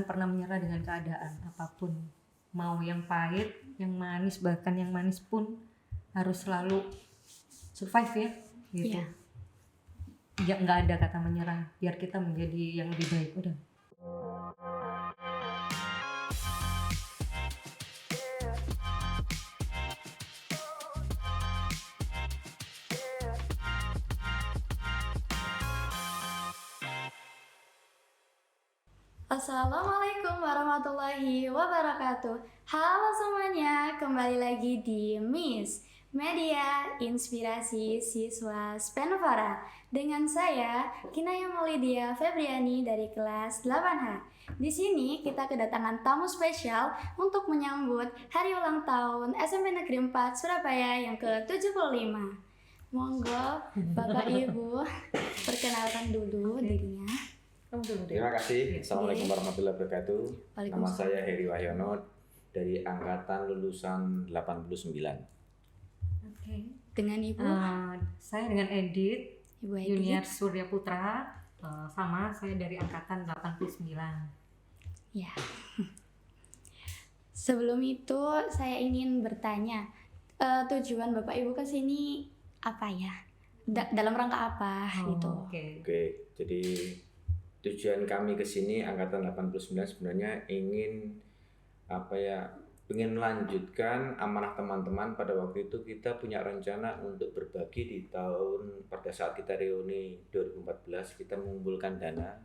pernah menyerah dengan keadaan apapun, mau yang pahit, yang manis, bahkan yang manis pun harus selalu survive ya gitu. Ya nggak ada kata menyerah, biar kita menjadi yang lebih baik. Udah. Assalamualaikum warahmatullahi wabarakatuh. Halo semuanya, kembali lagi di MIS Media Inspirasi Siswa Spenvara dengan saya Kinaya Maulidia Febriani dari kelas 8H. Di sini kita kedatangan tamu spesial untuk menyambut hari ulang tahun SMP Negeri 4 Surabaya yang ke-75. Monggo Bapak Ibu perkenalkan dulu dirinya. Terima kasih. Assalamualaikum warahmatullahi wabarakatuh. Nama saya Heri Wahyono dari angkatan lulusan 89. Oke. Dengan Ibu? Saya dengan Edith, Ibu Junior Surya Putra. Sama, saya dari angkatan 89. Ya. Sebelum itu saya ingin bertanya, tujuan Bapak Ibu ke sini apa ya? Dalam rangka apa gitu? Oke, jadi tujuan kami ke sini angkatan 89 sebenarnya ingin ingin melanjutkan amanah teman-teman. Pada waktu itu kita punya rencana untuk berbagi di pada saat kita reuni 2014 kita mengumpulkan dana.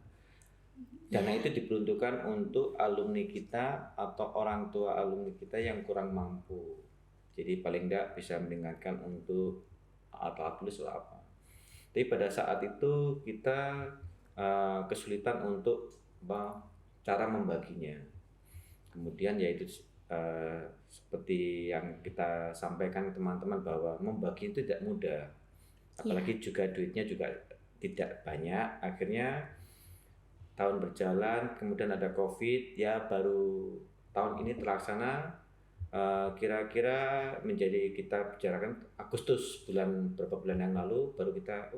Dana itu diperuntukkan untuk alumni kita atau orang tua alumni kita yang kurang mampu. Jadi paling tidak bisa mendengarkan untuk alat tulis atau apa. Tapi pada saat itu kita kesulitan untuk cara membaginya. Kemudian yaitu seperti yang kita sampaikan ke teman-teman bahwa membagi itu tidak mudah, apalagi juga duitnya juga tidak banyak. Akhirnya tahun berjalan, kemudian ada COVID, ya baru tahun ini terlaksana. Kira-kira menjadi kita bicarakan Agustus, beberapa bulan yang lalu baru kita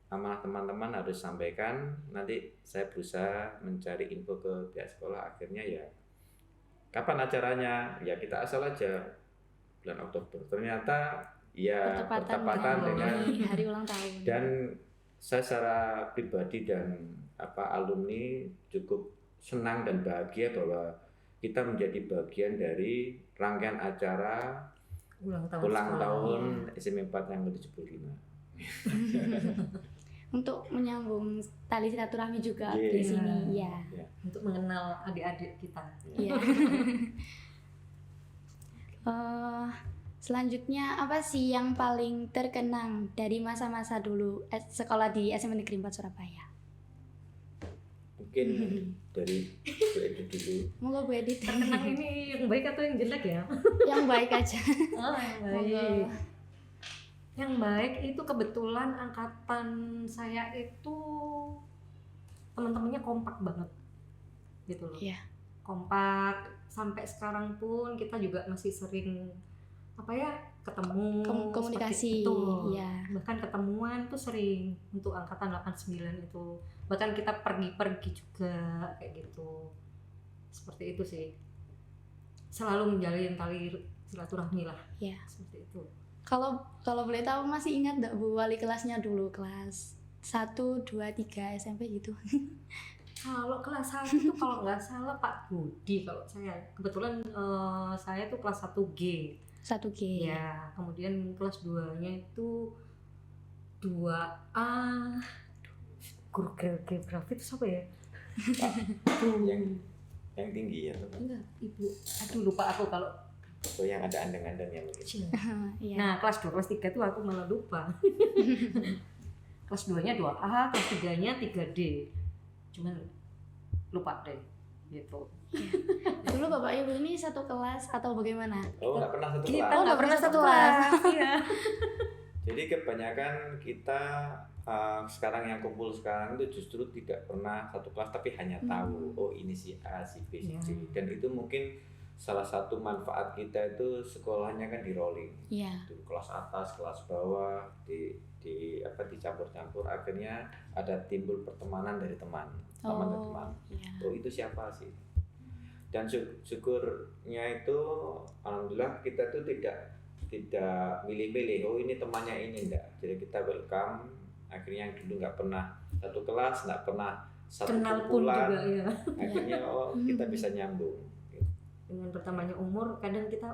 amanah teman-teman harus sampaikan. Nanti saya berusaha mencari info ke pihak sekolah. Akhirnya ya kapan acaranya, ya kita asal aja bulan Oktober. Ternyata ya bertepatan dengan hari ulang tahun. Dan saya secara pribadi dan alumni cukup senang dan bahagia bahwa kita menjadi bagian dari rangkaian acara ulang tahun SMP 4 yang ke-75. Untuk menyambung tali silaturahmi juga di sini ya. Untuk mengenal adik-adik kita. Iya. Selanjutnya apa sih yang paling terkenang dari masa-masa dulu sekolah di SMP Negeri 4 Surabaya? Mungkin dari Bu Edith dulu. Monggo Bu Edith. Terkenang ini yang baik atau yang jelek ya? Yang baik aja. Yang baik. Yang baik itu kebetulan angkatan saya itu teman-temannya kompak banget gitu loh. Iya. Kompak, sampai sekarang pun kita juga masih sering ketemu, komunikasi itu. Iya. Bahkan ketemuan tuh sering untuk angkatan 89 itu. Bahkan kita pergi-pergi juga kayak gitu. Seperti itu sih. Selalu menjalin tali silaturahmi lah. Iya. Seperti itu. Kalau boleh tahu masih ingat enggak Bu wali kelasnya dulu kelas 1, 2, 3 SMP gitu? Kalau kelas 1 itu kalau nggak salah Pak Budi. Kalau saya kebetulan saya tuh kelas 1G. 1G. Ya, kemudian kelas 2-nya itu 2A. Guru geografi itu siapa ya? yang tinggi ya? Enggak, Ibu. Aduh lupa aku kalau yang ada andeng-andengnya mungkin. Iya. Nah, kelas 2, kelas 3 tuh aku malah lupa. Kelas 2-nya 2A, kelas 3-nya 3D. Cuman lupa deh gitu. Dulu Bapak Ibu ini satu kelas atau bagaimana? Nggak pernah satu Kita kelas. nggak pernah satu kelas. Iya. Jadi kebanyakan kita sekarang yang kumpul sekarang itu justru tidak pernah satu kelas, tapi hanya tahu ini si A, si B, si C. Dan itu mungkin salah satu manfaat kita itu sekolahnya kan di rolling. Iya. Kelas atas, kelas bawah, dicampur-campur, akhirnya ada timbul pertemanan dari teman. teman-teman. Iya. Oh itu siapa sih? Dan syukurnya itu alhamdulillah kita tuh tidak milih-milih. Oh ini temannya ini enggak. Jadi kita welcome. Akhirnya yang dulu nggak pernah satu kelas, nggak pernah satu Kenal pun kumpulan, juga ya. akhirnya kita bisa nyambung. Dengan bertambahnya umur kadang kita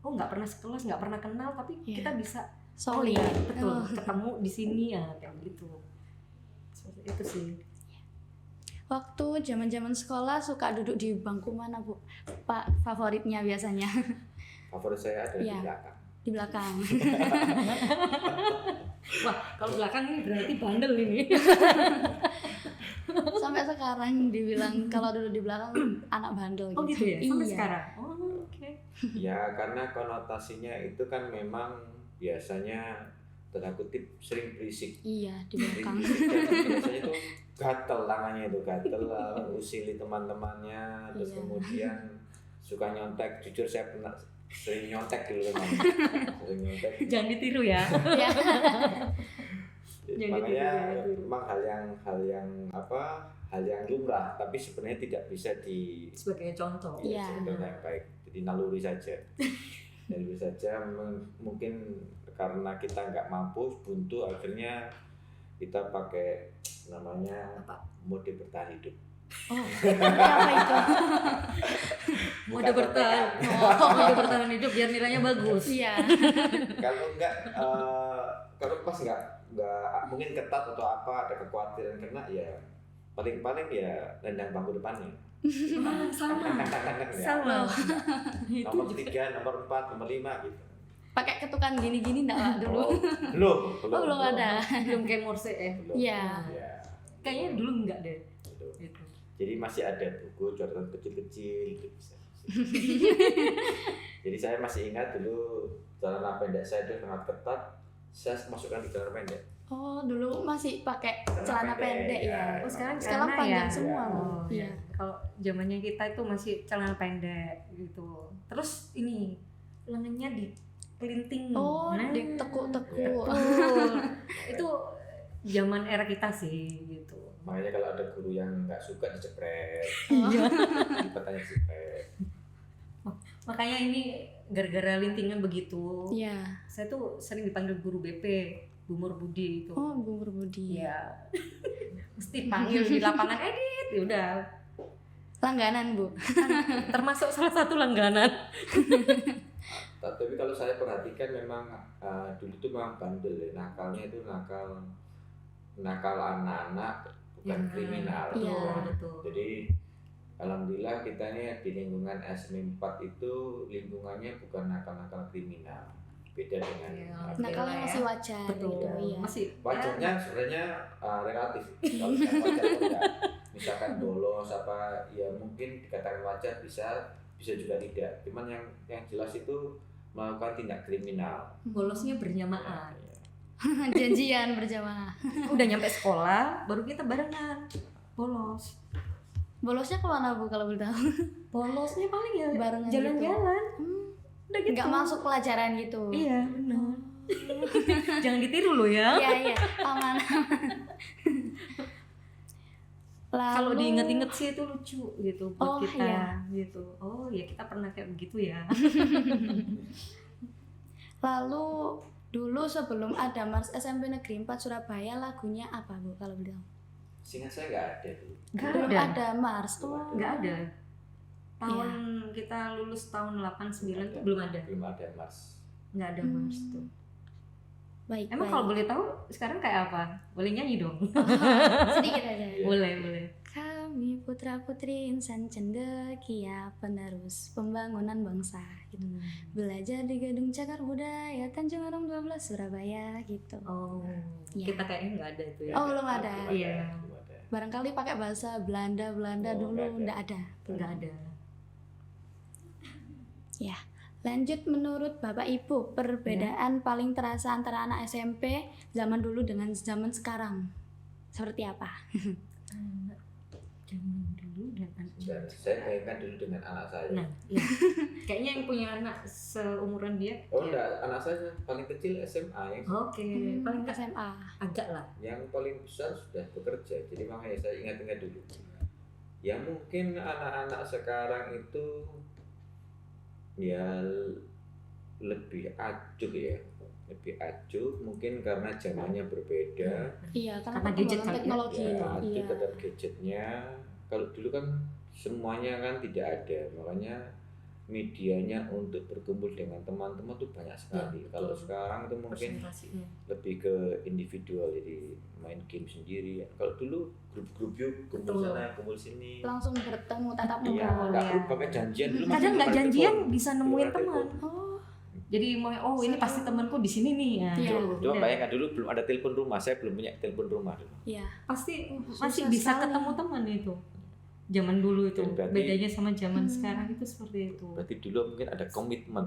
nggak pernah sekelas, nggak pernah kenal, tapi Iya. kita bisa Solid. betul ketemu di sini ya kayak gitu. Seperti itu sih. Waktu zaman-zaman sekolah suka duduk di bangku mana, Bu? Pak favoritnya biasanya Favorit saya ada Iya. di belakang. di belakang. Wah, kalau belakang ini berarti bandel ini. Sampai sekarang dibilang kalau duduk di belakang anak bandel Oh gitu ya, sampai Iya. sekarang. Oh, oke. Ya karena konotasinya itu kan memang biasanya tanda kutip sering berisik. Iya, di Sering belakang. berisik dan biasanya itu gatel tangannya itu gatel usili teman-temannya terus Iya. kemudian suka nyontek. Jujur saya pernah sering nyontek dulu memang. Sering nyontek. Jangan ditiru ya. Iya. Jangan Makanya ditiru. memang hal yang lumrah tapi sebenarnya tidak bisa Sebagai contoh. Iya. sebetulnya yang baik. Jadi naluri saja. Naluri saja mungkin karena kita nggak mampu buntu akhirnya kita pakai namanya Apa? mode bertahan hidup. Oh, apa itu? Mode Bukan bertahan. kontekan. Mode bertahan hidup biar nilainya bagus. Iya. Kalau enggak kalau pas nggak mungkin ketat atau apa ada kekhawatiran kena ya paling ya nendang bangku depannya. Sama. Ya. Sama. Itu Nomor 3, nomor 4, nomor 5 gitu. Pakai ketukan gini-gini enggak Pak, dulu? Oh, belum ada. belum kayak Morse Belum. Iya. Ya, Kayaknya dulu enggak deh. belum. Gitu. Jadi masih ada buku catatan kecil-kecil gitu bisa. Jadi saya masih ingat dulu celana pendek saya itu sangat ketat. Saya masukkan di celana pendek. Oh, dulu masih pakai Celana celana pendek, pendek ya. ya. Oh, sekarang Sekarang celana panjang ya? semua, Bu. Oh, Iya. iya. Kalau zamannya kita itu masih celana pendek gitu. Terus ini lengannya dipelinting. Oh, Nah, ditekuk-tekuk. betul. Itu zaman era kita sih gitu. Makanya kalau ada guru yang nggak suka dijepret, Iya. dipetanya dijepret. Makanya ini gara-gara lintingan begitu. Iya. Saya tuh sering dipanggil guru BP, Bumur Budi itu. Oh, Bu Budi. Iya. Mesti panggil di lapangan edit, ya udah. Langganan, Bu. Termasuk salah satu langganan. Tapi kalau saya perhatikan memang dulu itu memang bandel ya. Nakalnya itu nakal anak-anak bukan kriminal. Iya. Betul. Jadi alhamdulillah kita ini di lingkungan SME 4 itu lingkungannya bukan nakal-nakal kriminal. Beda dengan Iya. Nakalnya ya. masih wajar Betul. gitu, iya. Masih wajarnya sebenarnya relatif. Kalau yang wajar atau enggak. Misalkan bolos apa ya mungkin dikatakan wajar bisa juga tidak. Cuman yang jelas itu melakukan tindak kriminal. bolosnya berjamaah. Ya. Janjian berjamaah. Udah nyampe sekolah, baru kita barengan bolos. Bolosnya kemana, Bu, kalau boleh tahu? Bolosnya paling ya Barengan jalan-jalan. Udah gitu. Nggak masuk pelajaran gitu. Iya, benar. Jangan ditiru lo ya. Iya, aman. Lalu, Kalau diinget-inget sih itu lucu gitu buat Oh, kita iya. gitu. Oh ya kita pernah kayak begitu ya. Lalu dulu sebelum ada Mars SMP Negeri 4 Surabaya lagunya apa, Bu, kalau boleh tahu? Seingat saya nggak ada tuh. Nggak Belum ada. ada Mars. Belum Oh. Nggak ada. Tahun kita lulus tahun 89 tuh belum ada. Belum ada Mars. Nggak ada Mars tuh. Baik. Emang baik. kalau boleh tahu sekarang kayak apa? Boleh nyanyi dong. Sedikit aja. Iya. Boleh, boleh. Kami putra-putri insan cendekia penerus pembangunan bangsa gitu. Belajar di Gedung Cagar Budaya Tanjung Arum 12 Surabaya gitu. Oh, Iya. kita kayaknya nggak ada itu ya. Oh, belum ada. Iya. Belum ada. Barangkali pakai bahasa Belanda Oh, dulu nggak ada. enggak ada. Nggak ada. Ya. Lanjut, menurut Bapak Ibu, perbedaan paling terasa antara anak SMP zaman dulu dengan zaman sekarang seperti apa? Anak zaman dulu dan Sebentar, saya bayangkan dulu dengan anak saya. Nah, iya. Kayaknya yang punya anak seumuran dia. Oh enggak, anak saya paling kecil SMA yang Oke, paling enggak SMA. agak lah. yang paling besar sudah bekerja. Jadi makanya saya ingat-ingat dulu. Ya mungkin anak-anak sekarang itu ya lebih acuh ya, lebih acuh mungkin karena zamannya berbeda. Iya, karena Karena gadget perkembangan kali ya. teknologi. Ya, Iya. terhadap gadgetnya. Kalau dulu kan semuanya kan tidak ada, makanya medianya untuk berkumpul dengan teman-teman tuh banyak sekali. betul. Kalau sekarang itu mungkin Presentasinya. lebih ke individual, jadi main game sendiri. Kalau dulu grup-grup yuk kumpul Betul. sana, kumpul sini. Langsung bertemu tatap muka. Iya, Betul, nggak ya. perlu pakai janjian dulu. Kadang masih nggak pakai janjian telepon. bisa Belum nemuin ada teman. telepon. Oh, Jadi mau ini pasti temanku di sini nih. Nah, Iya. gitu. Coba Udah. bayangkan dulu belum ada telepon rumah, saya belum punya telepon rumah dulu. iya. Pasti Susah masih bisa sekali. ketemu teman itu. Zaman dulu itu Berarti- bedanya sama zaman sekarang itu seperti itu. Berarti dulu mungkin ada komitmen.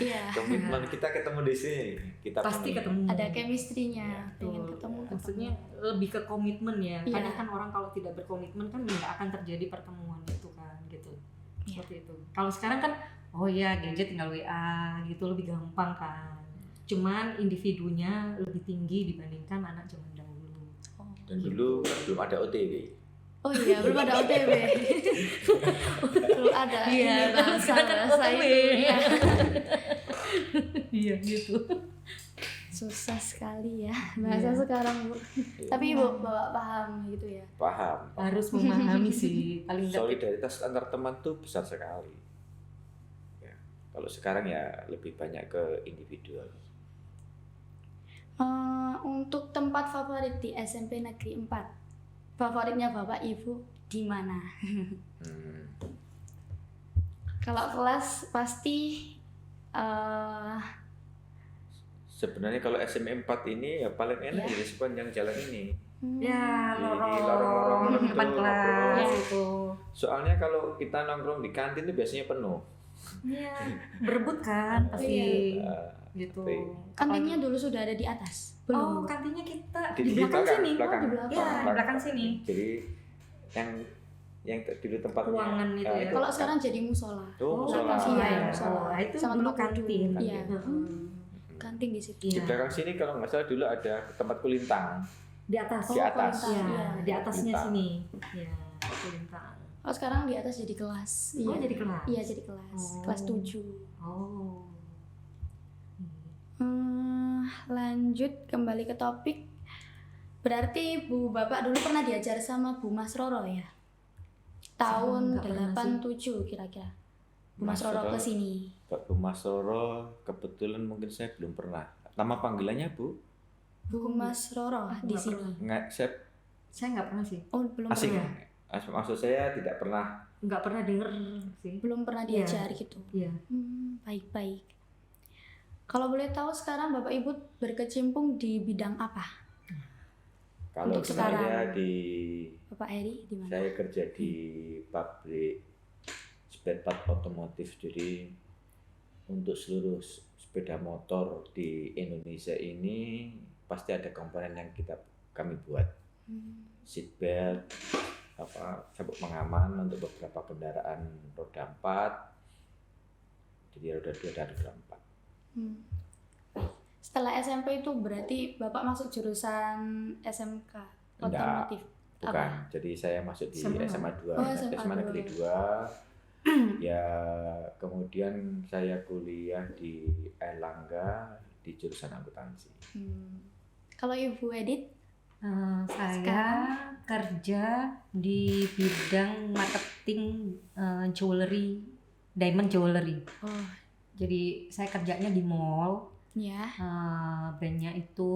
Iya. Komitmen kita ketemu di sini, kita Pasti penuhi. ketemu. Ada chemistry-nya. Iya, Pengen Betul. ketemu. Maksudnya lebih ke komitmen ya. Iya. Kadang kan orang kalau tidak berkomitmen kan nggak akan terjadi pertemuan itu kan gitu. Iya. Seperti itu. Kalau sekarang kan oh ya gadget tinggal WA gitu lebih gampang kan. Cuman individunya lebih tinggi dibandingkan anak zaman dahulu. Oh. Dan dulu kan belum ada OTW. Oh iya, belum ada OTW. Belum ada Iya, ini bahasa sekarang kan bahasa OTW. itu. Iya. Iya gitu. Susah sekali ya bahasa Iya. sekarang, Bu. Tapi Ibu bawa paham gitu ya. Paham. Harus memahami sih paling nggak. Solidaritas antar teman tuh besar sekali. Ya. Kalau sekarang ya lebih banyak ke individual. Untuk tempat favorit di SMP Negeri 4, favoritnya Bapak Ibu di mana? Hmm. Kalau kelas pasti Sebenarnya kalau SMA 4 ini ya paling enak Ya. di sepanjang jalan ini. Ya, Di lorong lorong-lorong itu, depan kelas ngobrol. itu. Soalnya kalau kita nongkrong di kantin itu biasanya penuh. Iya, berebut kan pasti Eh, gitu. tapi kantinnya dulu sudah ada di atas. Oh, Belum. kantinnya kita di, di belakang sini. belakang. Oh, di belakang. Ya, di belakang sini. Jadi yang dulu tempatnya Ruangan itu ya. Kalau sekarang jadi musola. Oh, belakang musola. sini iya, ada iya. musola. Oh, itu Sama dulu tempat duduk. kantin. Iya. Heeh. Kantin di situ. Di Iya. belakang sini kalau nggak salah dulu ada tempat kulintang. Di atas. Di atas. kulintang, Iya, iya. di atasnya Kulintang. sini. Ya, kulintang. Oh, sekarang di atas jadi kelas. Oh, jadi kelas. Iya, jadi kelas. Oh. Kelas 7. Oh. Lanjut kembali ke topik. Berarti Bu Bapak dulu pernah diajar sama Bu Mas Roro ya? Tahun Nggak pernah 87 kira-kira. Bu Mas Roro ke sini. Pak Bu Mas Roro, kebetulan mungkin saya belum pernah. Nama panggilannya Bu? Bu Mas Roro Aku di nggak sini. pernah. Nggak, saya Saya nggak pernah sih. Oh, belum asing. pernah. Maksud saya tidak pernah. Nggak pernah denger sih. Belum pernah Iya. diajar gitu. Iya. Baik-baik. Kalau boleh tahu sekarang Bapak Ibu berkecimpung di bidang apa? Kalau Untuk saya sekarang. di Bapak Heri di mana? saya kerja di pabrik spare part otomotif, jadi untuk seluruh sepeda motor di Indonesia ini pasti ada komponen yang kami buat. Seat belt, sabuk pengaman untuk beberapa kendaraan roda 4, jadi roda 2 dan roda 4. Setelah SMP itu berarti Bapak masuk jurusan SMK Enggak, otomotif. bukan. Jadi saya masuk di SMA. SMA 2, Oh, SMA Negeri 2. Ya, kemudian saya kuliah di Erlangga di jurusan akuntansi. Kalau Ibu Edit, Saya Sekarang? kerja di bidang marketing jewelry, diamond jewelry. oh Jadi saya kerjanya di mall. ya, Brandnya itu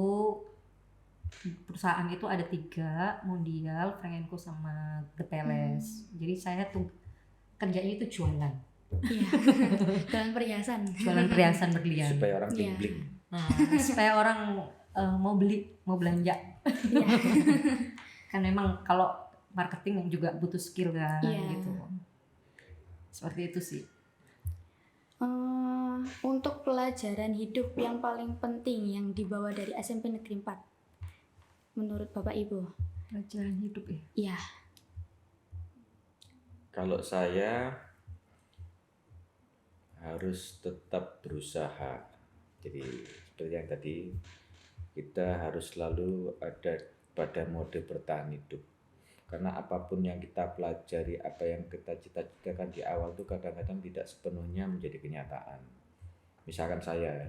perusahaan itu ada 3, Mondial, Frank & Co sama The Palace. Jadi saya tuh kerjanya itu jualan, iya, jualan perhiasan. jualan perhiasan berlian. Supaya orang Iya. bling-bling. Nah, supaya orang mau beli, mau belanja. Iya. Kan memang kalau marketing juga butuh skill kan Iya. gitu. Seperti itu sih. Untuk pelajaran hidup yang paling penting yang dibawa dari SMP Negeri 4 menurut Bapak Ibu? Pelajaran hidup ya. Iya, Kalau saya harus tetap berusaha. Jadi seperti yang tadi, kita harus selalu ada pada mode bertahan hidup. Karena apapun yang kita pelajari, apa yang kita cita-citakan di awal itu kadang-kadang tidak sepenuhnya menjadi kenyataan. Misalkan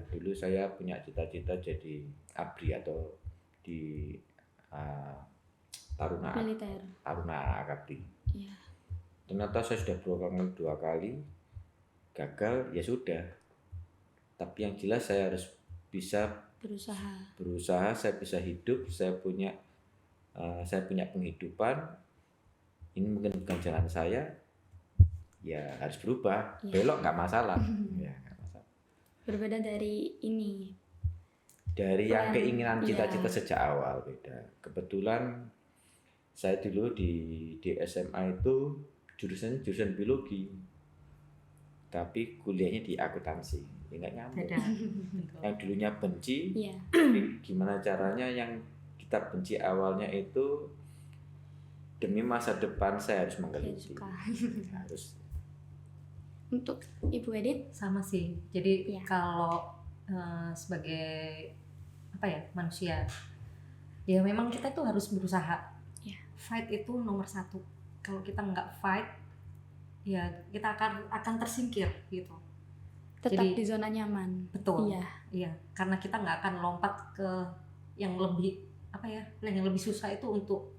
dulu saya punya cita-cita jadi ABRI atau di uh, Taruna Militer. Akabri. Iya. Ternyata saya sudah berulang dua kali, gagal, ya sudah. Tapi yang jelas saya harus bisa berusaha, saya bisa hidup, saya punya penghidupan. Ini mungkin bukan jalan saya, ya harus berubah. Belok nggak masalah. Ya, nggak masalah. Berbeda dari ini. Dari yang keinginan cita-cita sejak awal beda. Kebetulan saya dulu di SMA itu jurusan biologi, tapi kuliahnya di akuntansi. Ya nggak nyambung. Yang dulunya benci, gimana caranya yang kita benci awalnya itu demi masa depan saya harus menggeluti. Harus. Untuk Ibu Edith sama sih. Jadi kalau sebagai manusia, ya memang kita tuh harus berusaha. Fight itu nomor 1. Kalau kita nggak fight, ya kita akan tersingkir gitu. Tetap di zona nyaman. Betul. Iya. Karena kita nggak akan lompat ke yang lebih yang lebih susah itu untuk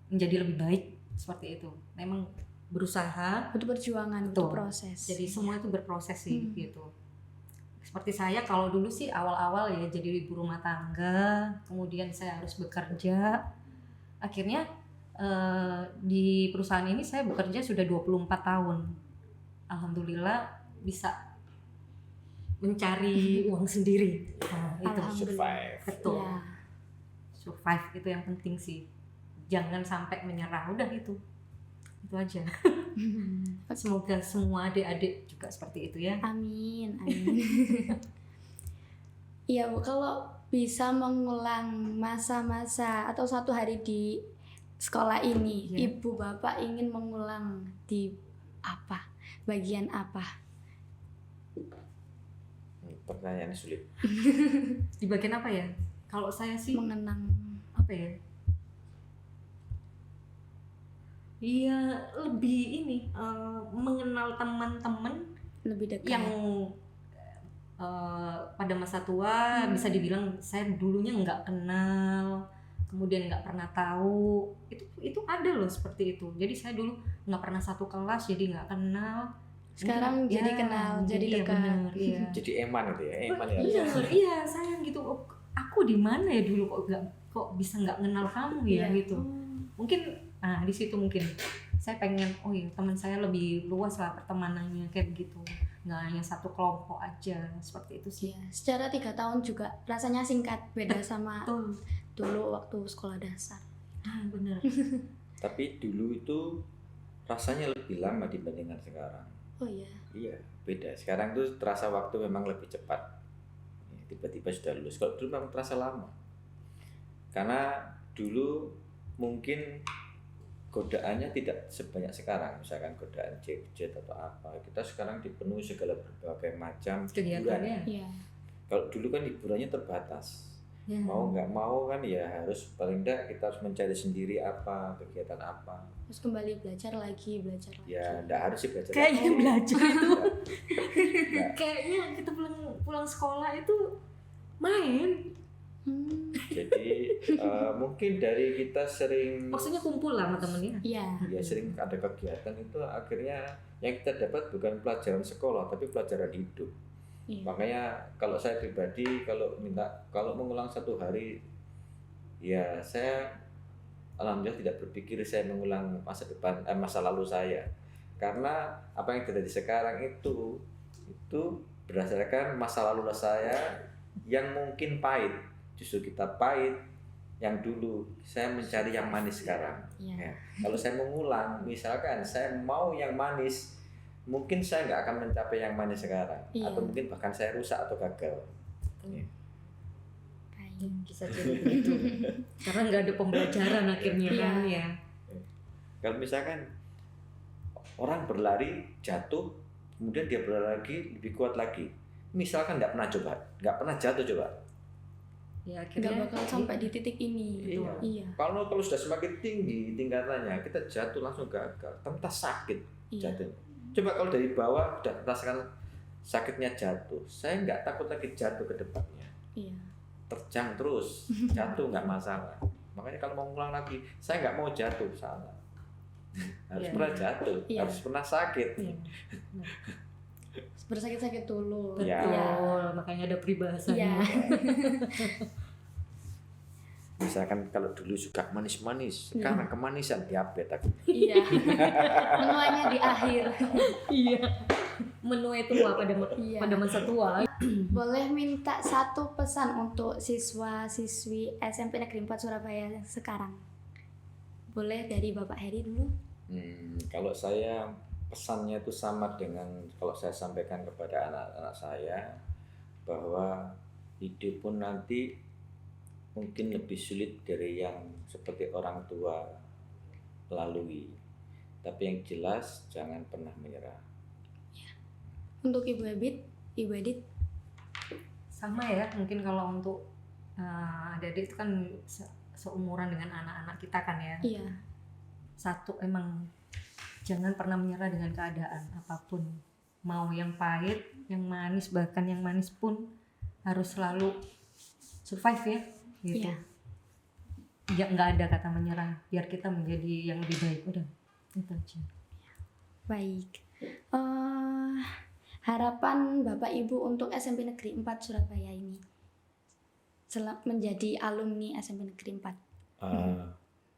menjadi lebih baik seperti itu. Memang berusaha. Untuk perjuangan, untuk proses. Jadi semua itu berproses sih gitu. Seperti saya kalau dulu sih awal-awal ya jadi ibu rumah tangga, kemudian saya harus bekerja. Akhirnya di perusahaan ini saya bekerja sudah 24 tahun. Alhamdulillah bisa mencari uang sendiri. Itu survive. Betul. Ya. Survive itu yang penting sih. Jangan sampai menyerah, udah itu aja. Semoga semua adik-adik juga seperti itu ya. Amin. Iya Bu, kalau bisa mengulang masa-masa atau satu hari di sekolah ini, Ibu Bapak ingin mengulang di apa? Bagian apa? Pertanyaan sulit. Di bagian apa ya? Kalau saya sih mengenang apa ya? Iya, lebih ini mengenal teman-teman lebih dekat yang pada masa tua bisa dibilang saya dulunya nggak kenal, kemudian nggak pernah tahu. Itu ada loh seperti itu. Jadi saya dulu nggak pernah satu kelas, jadi nggak kenal. Sekarang jadi kenal, jadi dekat. Bener, iya. Jadi eman itu ya, eman ya. Iya, sayang gitu. Aku di mana ya dulu kok bisa nggak kenal kamu ya gitu. Mungkin di situ mungkin saya pengen teman saya lebih luas lah pertemanannya kayak begitu, nggak hanya satu kelompok aja seperti itu sih. Secara 3 tahun juga rasanya singkat, beda sama dulu waktu sekolah dasar. Benar. Tapi dulu itu rasanya lebih lama dibandingkan sekarang. Oh iya. Iya, beda. Sekarang tuh terasa waktu memang lebih cepat. Tiba-tiba sudah lulus. Kalau dulu memang terasa lama. Karena dulu mungkin godaannya tidak sebanyak sekarang, misalkan godaan jet atau apa. Kita sekarang dipenuhi segala berbagai macam hiburan. Kalau dulu kan hiburannya terbatas. Mau nggak mau kan ya harus paling enggak kita harus mencari sendiri apa kegiatan apa. Terus kembali belajar lagi. Ya, enggak harus sih belajar. Kayaknya belajar itu. Kayaknya kita pulang sekolah itu main. Jadi mungkin dari kita sering maksudnya kumpul lah sama temennya. Ya sering ada kegiatan itu akhirnya yang kita dapat bukan pelajaran sekolah tapi pelajaran hidup. Makanya kalau saya pribadi kalau mengulang satu hari, ya saya alhamdulillah tidak berpikir saya mengulang masa lalu saya, karena apa yang terjadi sekarang itu berdasarkan masa lalu saya yang mungkin pahit. Justru kita pahit yang dulu, saya mencari yang manis sekarang. Ya. Kalau saya mengulang, misalkan saya mau yang manis, mungkin saya nggak akan mencapai yang manis sekarang, atau mungkin bahkan saya rusak atau gagal. Bisa jadi begitu. Karena nggak ada pembelajaran akhirnya kan ya. Kalau misalkan orang berlari jatuh, kemudian dia berlari lagi lebih kuat lagi. Misalkan nggak pernah jatuh coba. Ya Nggak akhirnya bakal sampai di titik ini. Iya. Iya. Kalau sudah semakin tinggi tingkatannya, kita jatuh langsung gagal, ternyata sakit Iya. jatuh. Coba kalau dari bawah udah merasakan sakitnya jatuh, saya nggak takut lagi jatuh ke depannya. Iya. Terjang terus, jatuh nggak masalah. Makanya kalau mau ngulang lagi, saya nggak mau jatuh, salah. Harus Iya. pernah jatuh, Iya. harus pernah sakit. Iya. Bersakit-sakit dulu. Betul, Iya. makanya ada peribahasanya. Iya. Misalkan kalau dulu suka manis-manis, Iya. karena kemanisan diabetes aku. Iya. Menuanya di akhir. Iya. Menua tua Iya. pada masa tua. Boleh minta satu pesan untuk siswa-siswi SMP Negeri 4 Surabaya sekarang? Boleh dari Bapak Heri dulu? Kalau saya pesannya itu sama dengan kalau saya sampaikan kepada anak-anak saya, bahwa hidup pun nanti mungkin lebih sulit dari yang seperti orang tua lalui, tapi yang jelas jangan pernah menyerah. Untuk Ibu Edit? Sama ya, mungkin kalau untuk adik-adik itu kan seumuran dengan anak-anak kita kan ya. Iya. Satu, emang jangan pernah menyerah dengan keadaan apapun, mau yang pahit, yang manis, bahkan yang manis pun harus selalu survive ya gitu. Iya. Ya nggak ada kata menyerah, biar kita menjadi yang lebih baik. Udah itu aja. Baik. Harapan Bapak Ibu untuk SMP Negeri 4 Surabaya ini menjadi alumni SMP Negeri 4.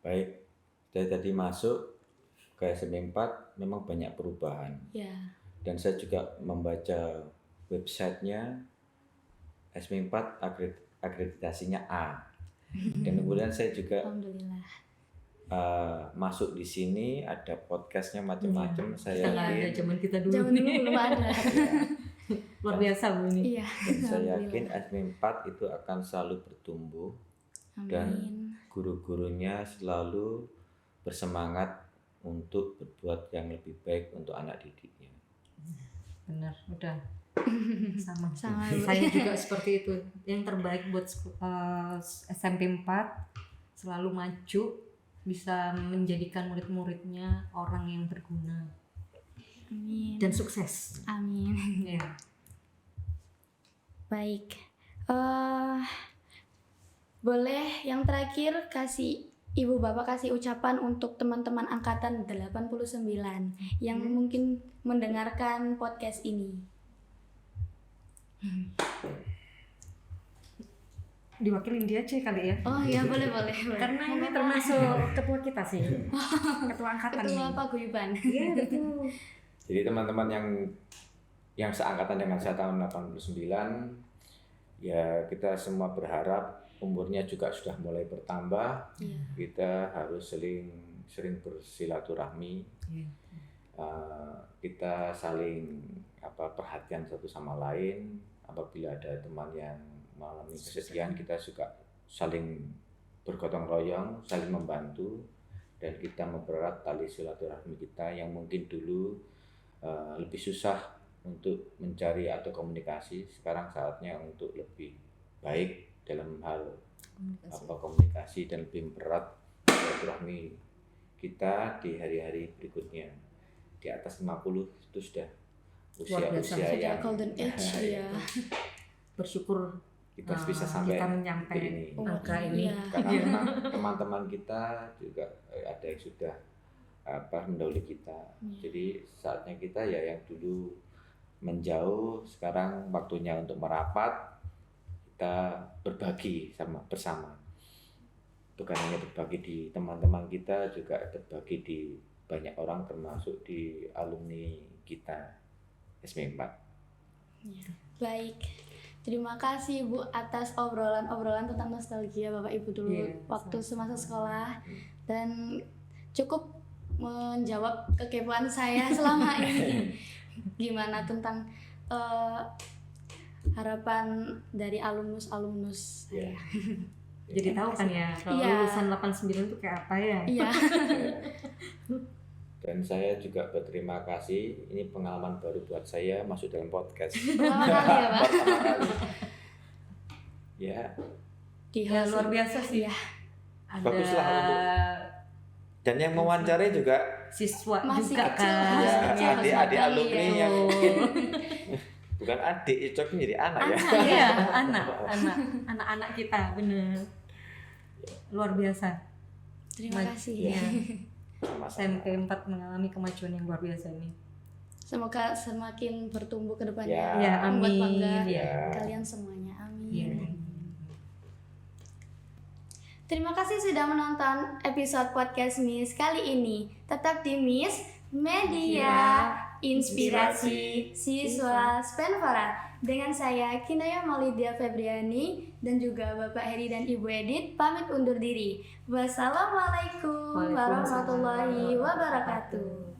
Baik, saya tadi masuk ke SMP 4 memang banyak perubahan, Ya. dan saya juga membaca websitenya SMP 4 akreditasinya A, dan kemudian saya juga Alhamdulillah. masuk di sini, ada podcastnya macam-macam. Saya Kita nggak ada yakin, zaman kita dulu. Zaman dulu belum ada. Luar biasa Bu ini. Iya. dan saya yakin Alhamdulillah. SMP 4 itu akan selalu bertumbuh, dan Amin. guru-gurunya selalu bersemangat untuk berbuat yang lebih baik untuk anak didiknya. Benar, udah sama. Sama. Saya juga seperti itu. Yang terbaik buat SMP 4 selalu maju, bisa menjadikan murid-muridnya orang yang berguna Amin. dan sukses. Amin. Ya. Baik. Boleh yang terakhir Ibu Bapak kasih ucapan untuk teman-teman angkatan 89 yang mungkin mendengarkan podcast ini. Diwakilin dia aja kali ya. Oh iya, boleh. Karena ini termasuk ketua kita sih. Ketua angkatan Ketua ini. paguyuban. Iya, betul. Jadi teman-teman yang seangkatan dengan saya tahun 89, ya kita semua berharap umurnya juga sudah mulai bertambah. Iya. Kita harus sering bersilaturahmi. Iya. Kita saling perhatian satu sama lain. Apabila ada teman yang mengalami kesedihan, kita juga saling bergotong royong, saling membantu, dan kita mempererat tali silaturahmi kita yang mungkin dulu lebih susah untuk mencari atau komunikasi. Sekarang saatnya untuk lebih baik dalam hal komunikasi dan lebih mempererat silaturahmi kita di hari-hari berikutnya. Di atas 50 itu sudah Luar biasa, usia Sudah yang golden age ya. Bersyukur kita bisa sampai kita menyampai di ini. angka ini. Iya. Karena memang teman-teman kita juga ada yang sudah mendahului kita. Iya. Jadi saatnya kita ya yang dulu menjauh, sekarang waktunya untuk merapat, kita berbagi bersama. Bukan hanya berbagi di teman-teman kita, juga berbagi di banyak orang, termasuk di alumni kita SMP 4. Ya. Baik. Terima kasih Bu atas obrolan tentang nostalgia Bapak Ibu dulu waktu semasa sekolah, dan cukup menjawab kekepoan saya selama ini. Gimana tentang harapan dari alumnus Ya. Jadi tahu kan ya kalau Iya. lulusan 89 itu kayak apa ya? Iya. Dan saya juga berterima kasih, ini pengalaman baru buat saya masuk dalam podcast. Pertama kali ya, Pak? Pertama kali. Ya, Di Ya luar biasa sih. Iya. Ada Baguslah dan yang mewawancarai juga siswa Masih juga kecil, kan. masih ya, kecil, adik-adik sekali alumni ya. yang Oh. mungkin bukan adik, cocok menjadi anak ya. Iya, anak-anak kita bener. Luar biasa. Terima kasih. Ya. Sama-sama. SMP 4 mengalami kemajuan yang luar biasa ini. Semoga semakin bertumbuh ke depannya. Ya. Ya, Membuat amin. bangga Ya. kalian semuanya. Amin. Iya. Terima kasih sudah menonton episode podcast Miss kali ini. Tetap di Miss Media Inspirasi Siswa Spenvara. Dengan saya Kinaya Maulidia Febriani dan juga Bapak Heri dan Ibu Edit pamit undur diri. Wassalamualaikum warahmatullahi wabarakatuh.